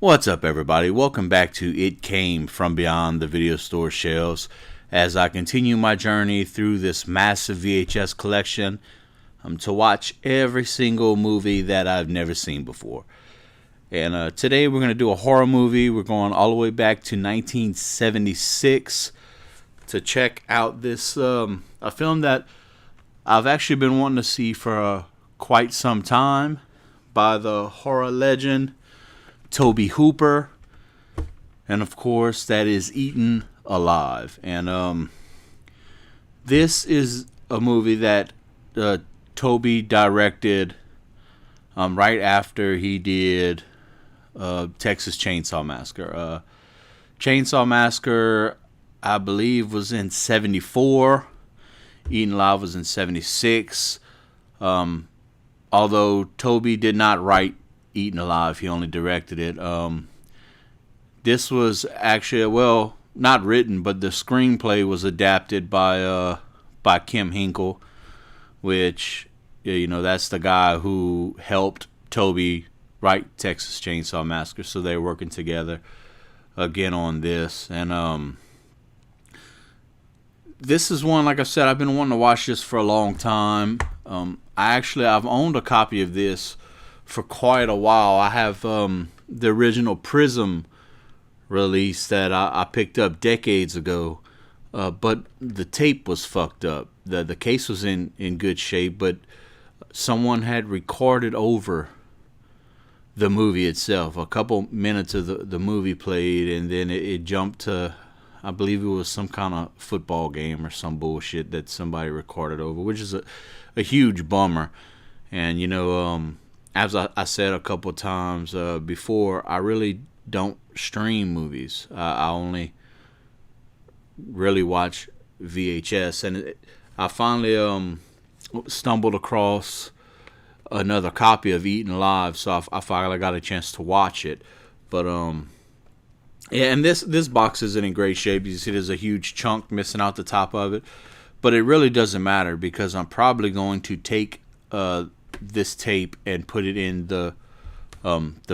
What's up, everybody? Welcome back to It Came From Beyond the Video Store Shelves as I continue my journey through this massive VHS collection to watch every single movie that I've never seen before. And today we're going to do a horror movie. We're going all the way back to 1976 to check out this a film that I've actually been wanting to see for quite some time by the horror legend Tobe Hooper, and of course that is Eaten Alive. And this is a movie that Tobe directed right after he did Texas Chainsaw Massacre. Chainsaw Massacre, I believe, was in 74. Eaten Alive was in 76. Although Tobe did not write Eaten Alive, he only directed it. This was actually, well, not written, but the screenplay was adapted by Kim Hinkle, which, you know, that's the guy who helped Tobe write Texas Chainsaw Massacre. So they're working together again on this. And this is one, like I said, I've been wanting to watch this for a long time. I've owned a copy of this for quite a while. I have the original Prism release that I picked up decades ago, but the tape was fucked up. The case was in good shape, but someone had recorded over the movie itself. A couple minutes of the movie played, and then it jumped to, I believe it was some kind of football game or some bullshit that somebody recorded over, which is a huge bummer. And, you know, as I said a couple of times before, I really don't stream movies. I only really watch VHS. And I finally stumbled across another copy of Eaten Alive, so I finally got a chance to watch it. But, yeah, and this box isn't in great shape. You see there's a huge chunk missing out the top of it. But it really doesn't matter because I'm probably going to take this tape and put it in the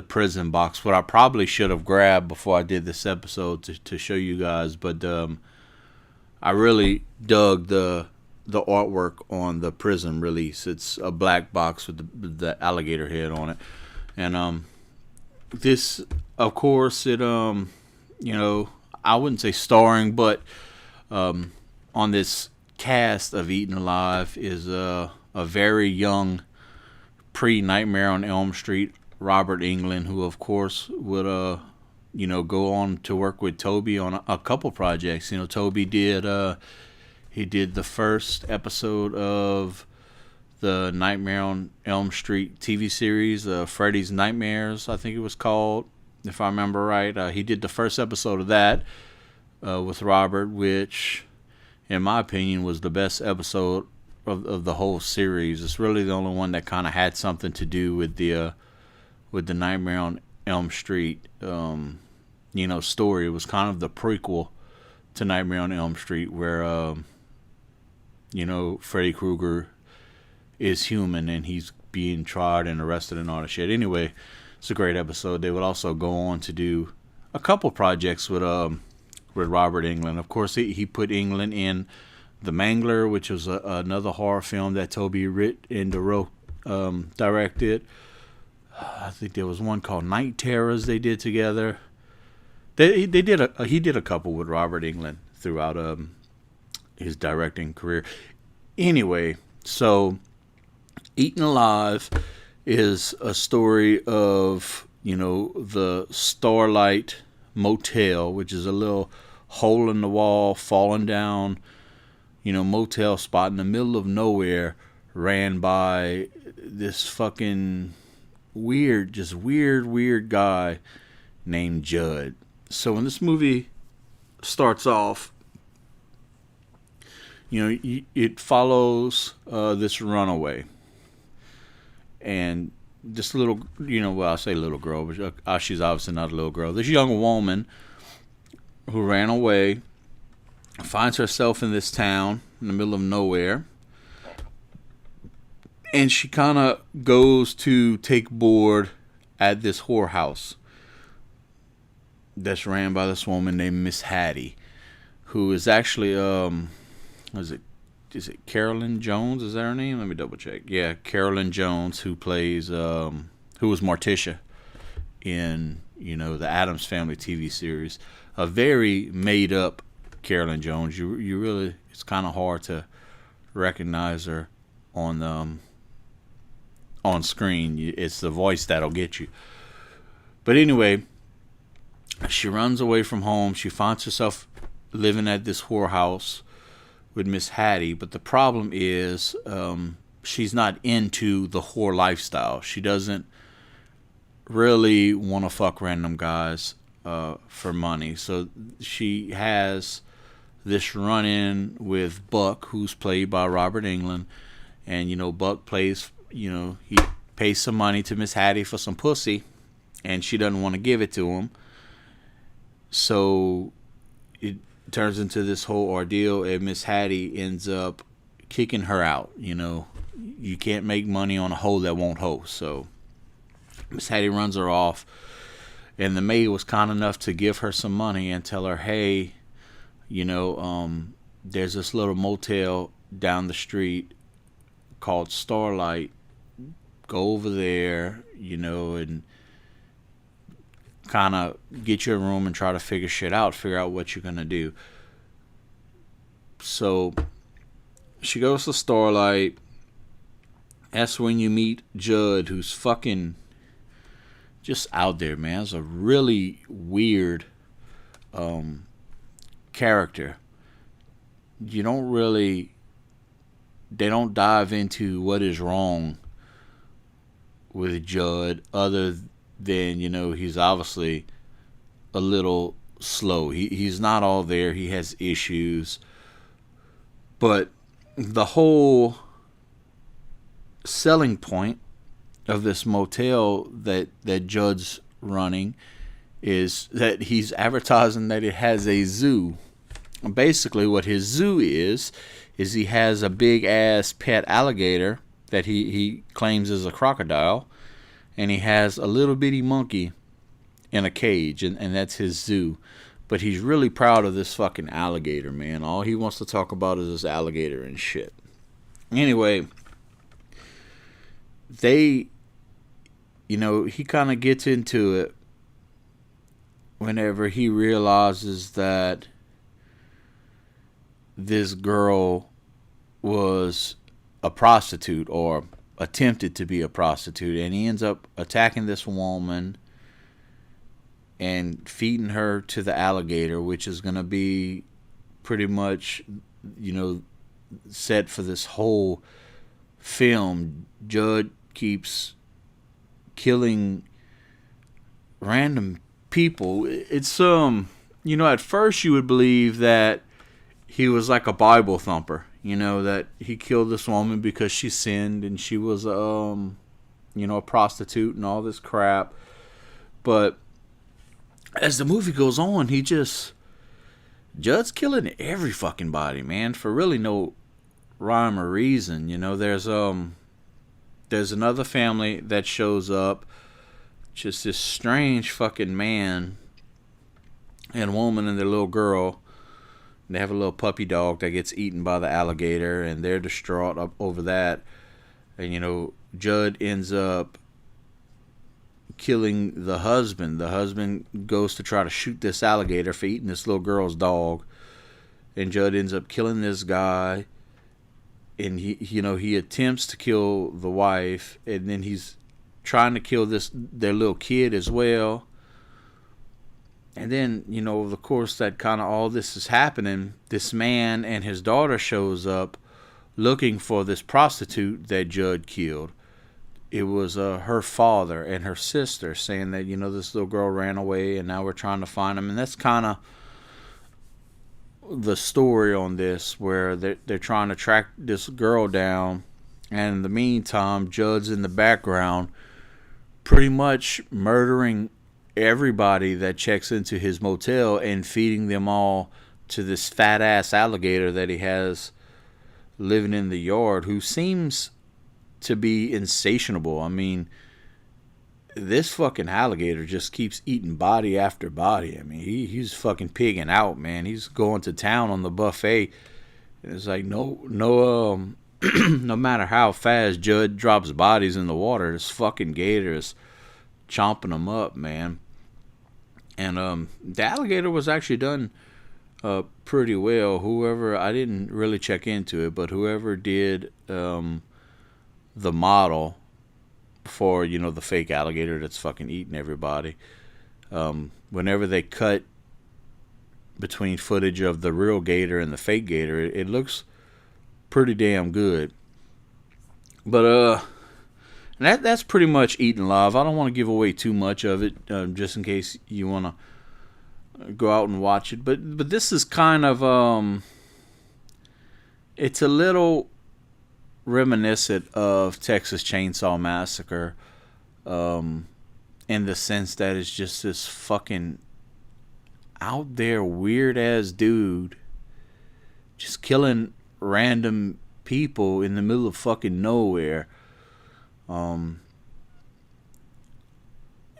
prison box. What I probably should have grabbed before I did this episode to show you guys, but I really dug the artwork on the Prism release. It's a black box with the alligator head on it, and this, of course, it you know, I wouldn't say starring, but on this cast of Eaten Alive is a very young pre-Nightmare on Elm Street Robert Englund, who of course would you know, go on to work with Tobe on a couple projects. You know, Tobe did he did the first episode of the Nightmare on Elm Street TV series, Freddy's Nightmares, I think it was called, if I remember right. He did the first episode of that with Robert, which in my opinion was the best episode of the whole series. It's really the only one that kind of had something to do with the Nightmare on Elm Street you know, story. It was kind of the prequel to Nightmare on Elm Street, where you know, Freddy Krueger is human and he's being tried and arrested and all that shit. Anyway, it's a great episode. They would also go on to do a couple projects with Robert Englund. Of course, he put Englund in The Mangler, which was another horror film that Tobe writ and directed. I think there was one called Night Terrors they did together. He did a couple with Robert Englund throughout his directing career. Anyway, so Eaten Alive is a story of, you know, the Starlight Motel, which is a little hole in the wall, falling down, you know, motel spot in the middle of nowhere, ran by this fucking weird guy named Judd. So when this movie starts off, you know, it follows this runaway. And this little, you know, well, I say little girl, but she's obviously not a little girl. This young woman who ran away finds herself in this town in the middle of nowhere. And she kind of goes to take board at this whorehouse that's ran by this woman named Miss Hattie, who is actually is it Carolyn Jones? Is that her name? Let me double check. Yeah, Carolyn Jones, who plays who was Morticia in the Addams Family TV series. A very made up Carolyn Jones. You really, it's kind of hard to recognize her on screen. It's the voice that'll get you. But anyway, she runs away from home. She finds herself living at this whorehouse with Miss Hattie. But the problem is, she's not into the whore lifestyle. She doesn't really want to fuck random guys for money. So she has this run-in with Buck, who's played by Robert Englund. And, Buck plays, he pays some money to Miss Hattie for some pussy, and she doesn't want to give it to him. So it turns into this whole ordeal, and Miss Hattie ends up kicking her out. You can't make money on a hoe that won't hoe. So Miss Hattie runs her off, and the maid was kind enough to give her some money and tell her, hey, there's this little motel down the street called Starlight. Go over there, and kind of get you a room and try to figure out what you're going to do. So she goes to Starlight. That's when you meet Judd, who's fucking just out there, man. It's a really weird character. They don't dive into what is wrong with Judd, other than, he's obviously a little slow. He's not all there. He has issues. But the whole selling point of this motel that Judd's running is that he's advertising that it has a zoo. Basically what his zoo is he has a big ass pet alligator that he claims is a crocodile, and he has a little bitty monkey in a cage, and that's his zoo. But he's really proud of this fucking alligator, man. All he wants to talk about is this alligator and shit. Anyway, he kind of gets into it whenever he realizes that this girl was a prostitute, or attempted to be a prostitute, and he ends up attacking this woman and feeding her to the alligator, which is going to be pretty much, set for this whole film. Judd keeps killing random people. It's at first you would believe that he was like a Bible thumper, that he killed this woman because she sinned and she was a prostitute and all this crap. But as the movie goes on, Judd's killing every fucking body, man, for really no rhyme or reason. There's another family that shows up, just this strange fucking man and woman and their little girl. They have a little puppy dog that gets eaten by the alligator, and they're distraught up over that. And, Judd ends up killing the husband. The husband goes to try to shoot this alligator for eating this little girl's dog. And Judd ends up killing this guy. And he attempts to kill the wife, and then he's trying to kill their little kid as well. And then, of course, that kind of all this is happening, this man and his daughter shows up looking for this prostitute that Judd killed. It was her father and her sister saying that, this little girl ran away and now we're trying to find him. And that's kind of the story on this, where they're trying to track this girl down. And in the meantime, Judd's in the background pretty much murdering everybody that checks into his motel and feeding them all to this fat ass alligator that he has living in the yard, who seems to be insatiable. I mean, this fucking alligator just keeps eating body after body. I mean, he's fucking pigging out, man. He's going to town on the buffet. And it's like no, no matter how fast Judd drops bodies in the water, this fucking gator is chomping them up, man. And the alligator was actually done pretty well. Whoever, I didn't really check into it, but whoever did the model for, you know, the fake alligator that's fucking eating everybody, whenever they cut between footage of the real gator and the fake gator, it looks pretty damn good. But that's pretty much Eaten Live. I don't want to give away too much of it, just in case you want to go out and watch it. But this is kind of it's a little reminiscent of Texas Chainsaw Massacre, in the sense that it's just this fucking out there weird ass dude just killing random people in the middle of fucking nowhere.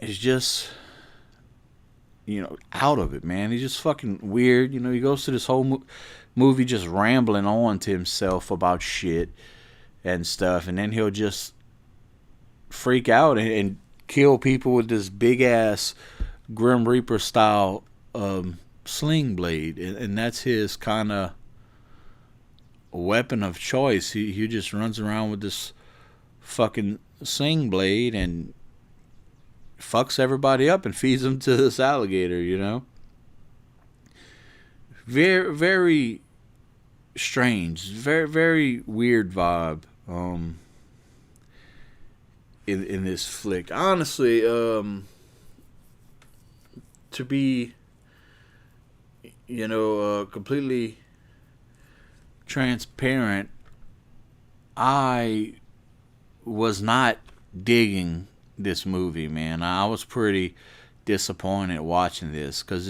It's just, you know, out of it, man. He's just fucking weird. You know, he goes to this whole movie just rambling on to himself about shit and stuff, and then he'll just freak out and kill people with this big ass Grim Reaper style sling blade, and that's his kind of weapon of choice. He just runs around with this fucking sling blade and fucks everybody up and feeds them to this alligator, you know. Very, very strange, very, very weird vibe in this flick. Honestly, to be, you know, completely transparent, I was not digging this movie, man. I was pretty disappointed watching this, because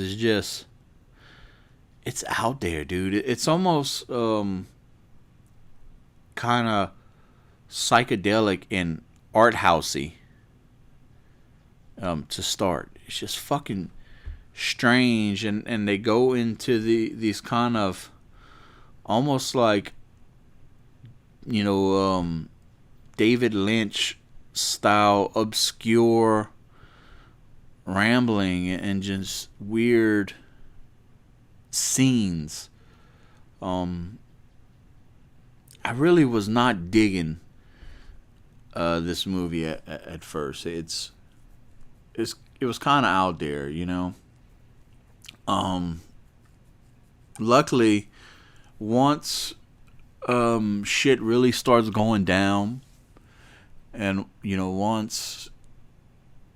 it's out there, dude. It's almost kind of psychedelic and art housey to start. It's just fucking strange, and they go into these kind of almost like, you know, David Lynch style obscure rambling and just weird scenes. I really was not digging this movie at first. It was kind of out there, you know. Luckily, once shit really starts going down, and, you know, once,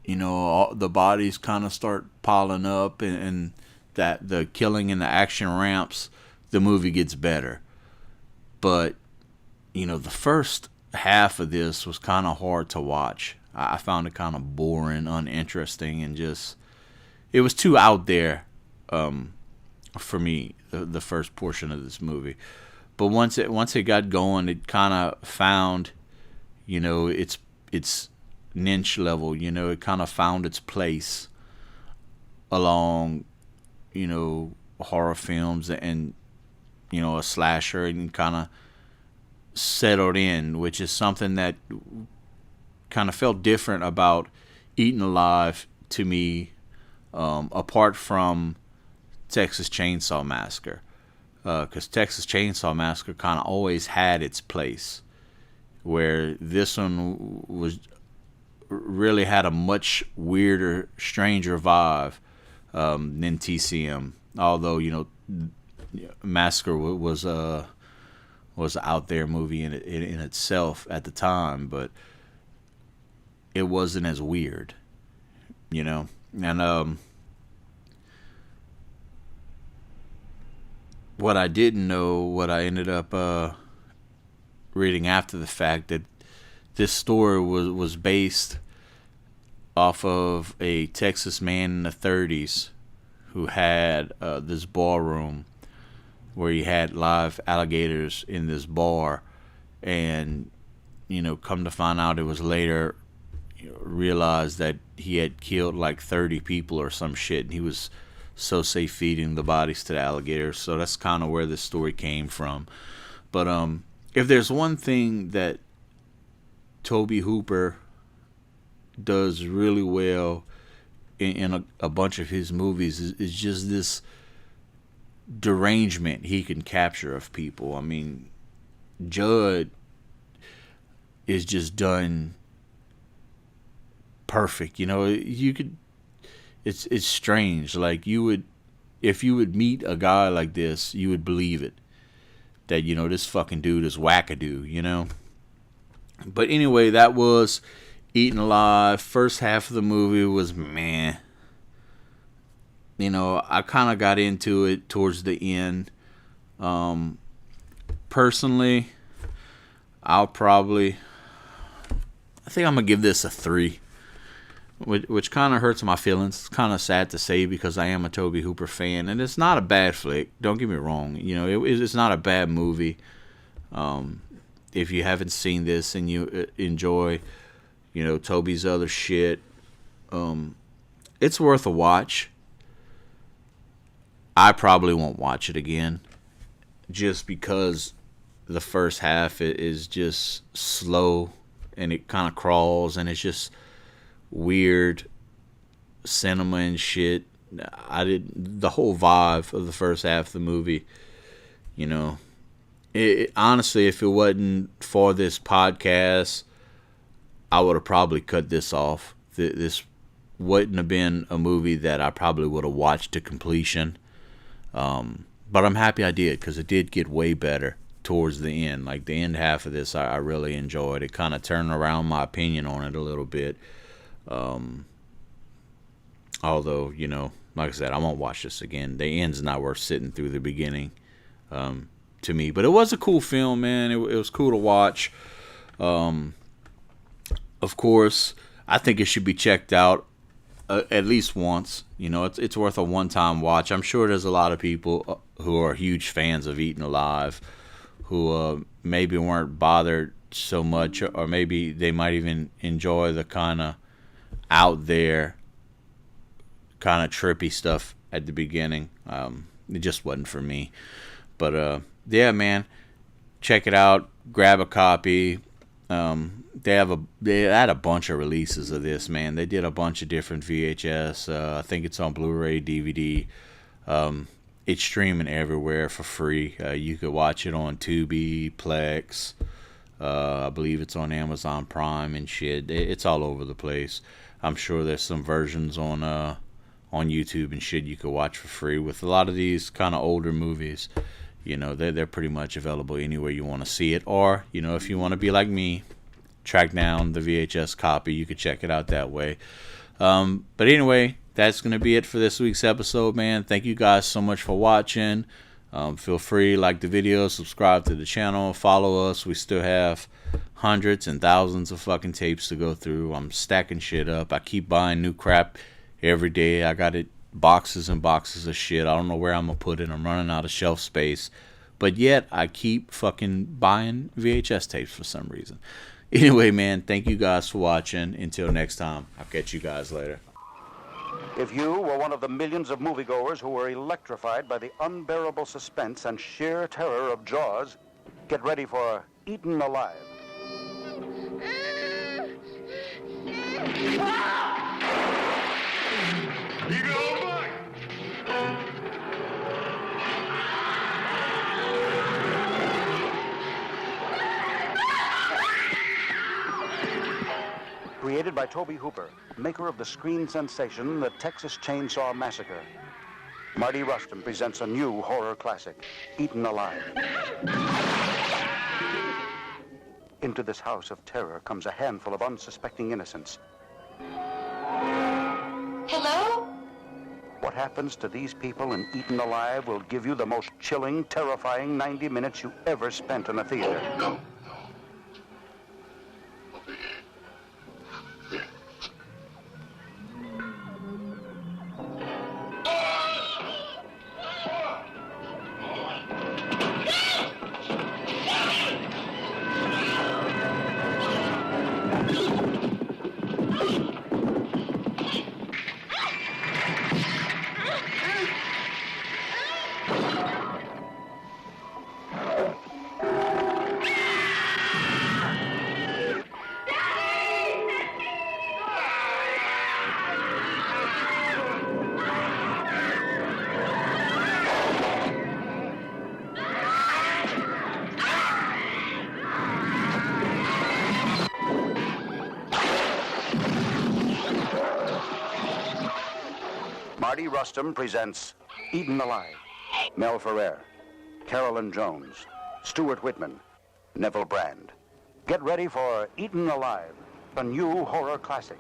you know, all the bodies kind of start piling up, and that the killing and the action ramps, the movie gets better. But, you know, the first half of this was kind of hard to watch. I found it kind of boring, uninteresting, and just, it was too out there for me, the first portion of this movie. But once it got going, it kind of found, you know, its niche level. You know, it kind of found its place along, you know, horror films and, you know, a slasher, and kind of settled in, which is something that kind of felt different about Eaten Alive to me, apart from Texas Chainsaw Massacre. Because Texas Chainsaw Massacre kind of always had its place, where this one was really had a much weirder, stranger vibe than TCM. Although, you know, Massacre was an out there movie in itself at the time, but it wasn't as weird, you know. And what I didn't know, what I ended up reading after the fact, that this story was based off of a Texas man in the 30s who had this ballroom where he had live alligators in this bar, and, you know, come to find out it was later, realized that he had killed like 30 people or some shit, and he was so safe feeding the bodies to the alligators. So that's kind of where this story came from. But if there's one thing that Tobe Hooper does really well in a bunch of his movies is just this derangement he can capture of people. I mean, Judd is just done perfect. You know, you could. It's strange. Like if you would meet a guy like this, you would believe it. That, you know, this fucking dude is wackadoo. You know. But anyway, that was Eaten Alive. First half of the movie was meh. You know, I kind of got into it towards the end. Personally, I think I'm going to give this a 3. Which kind of hurts my feelings. It's kind of sad to say because I am a Tobe Hooper fan. And it's not a bad flick. Don't get me wrong. You know, it's not a bad movie. If you haven't seen this and you enjoy, you know, Tobe's other shit, it's worth a watch. I probably won't watch it again just because the first half is just slow and it kind of crawls and it's just weird cinema and shit. The whole vibe of the first half of the movie, you know, honestly, if it wasn't for this podcast, I would have probably cut this off. This wouldn't have been a movie that I probably would have watched to completion. But I'm happy I did because it did get way better towards the end. Like the end half of this, I really enjoyed. It kind of turned around my opinion on it a little bit. Although, you know, like I said, I won't watch this again. The end's not worth sitting through the beginning to me. But it was a cool film, man. It was cool to watch. Of course, I think it should be checked out at least once. You know, it's worth a one-time watch. I'm sure there's a lot of people who are huge fans of Eaten Alive who maybe weren't bothered so much, or maybe they might even enjoy the kind of out there, kind of trippy stuff at the beginning. It just wasn't for me. But yeah, man, check it out. Grab a copy. They had a bunch of releases of this, man. They did a bunch of different VHS. I think it's on Blu-ray, DVD. It's streaming everywhere for free. You could watch it on Tubi, Plex. I believe it's on Amazon Prime and shit. It's all over the place. I'm sure there's some versions on YouTube and shit you could watch for free. With a lot of these kind of older movies, you know, they're pretty much available anywhere you want to see it. Or, you know, if you want to be like me, track down the VHS copy, you could check it out that way. But anyway, that's going to be it for this week's episode, man. Thank you guys so much for watching. Feel free, like the video, subscribe to the channel, follow us. We still have hundreds and thousands of fucking tapes to go through. I'm stacking shit up. I keep buying new crap every day. I got it, boxes and boxes of shit. I don't know where I'm going to put it. I'm running out of shelf space. But yet, I keep fucking buying VHS tapes for some reason. Anyway, man, thank you guys for watching. Until next time, I'll catch you guys later. If you were one of the millions of moviegoers who were electrified by the unbearable suspense and sheer terror of Jaws, get ready for Eaten Alive. Created by Tobe Hooper, maker of the screen sensation The Texas Chainsaw Massacre, Marty Rustin presents a new horror classic, Eaten Alive. Into this house of terror comes a handful of unsuspecting innocents. Hello? What happens to these people in Eaten Alive will give you the most chilling, terrifying 90 minutes you ever spent in a theater. Marty Rustum presents Eaten Alive. Mel Ferrer, Carolyn Jones, Stuart Whitman, Neville Brand. Get ready for Eaten Alive, a new horror classic.